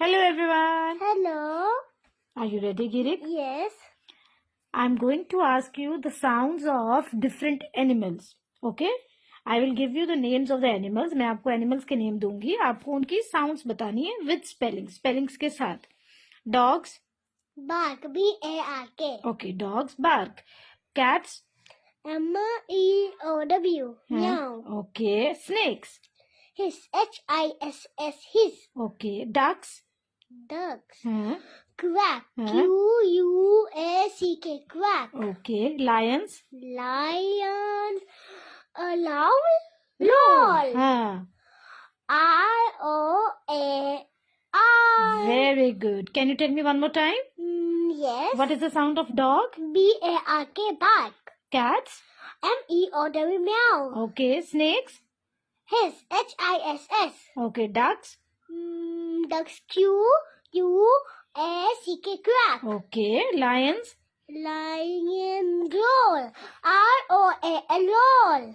Hello everyone. Hello. Are you ready, Girik? Yes. I'm going to ask you the sounds of different animals. Okay? I will give you the names of the animals. मैं आपको animals के name दूंगी. आपको उनकी sounds बतानी है with spellings. Spellings के साथ. Dogs. Bark. B-A-R-K. Okay, dogs bark. Cats. M-E-O-W. Meow. Okay. Snakes. Hiss. H-I-S-S. Hiss. Okay. Ducks. Ducks. Quack. Q-U-A-C-K. Quack. Okay. Lions. Lion. Lowl. Lol. R-O-A-R. Very good. Can you tell me one more time? Yes. What is the sound of dog? B-A-R-K. Bark. Cats. M-E-O-W. Meow. Okay. Snakes. Hiss. H-I-S-S. Okay. Ducks. Ducks. Q-U-A-C-K. Quack. Okay. Lions. Lion. Roll. R-O-A-L. Roll.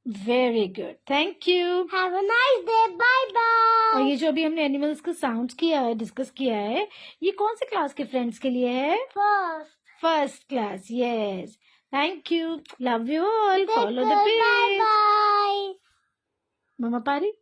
Very good. Thank you. Have a nice day. Bye bye. और ये जो अभी हमने animals का sounds किया है, discuss किया है, ये कौन से क्लास के फ्रेंड्स के लिए है? First class. Yes. Thank you. Love you all. Follow the page. Bye bye. मम्मा पारी.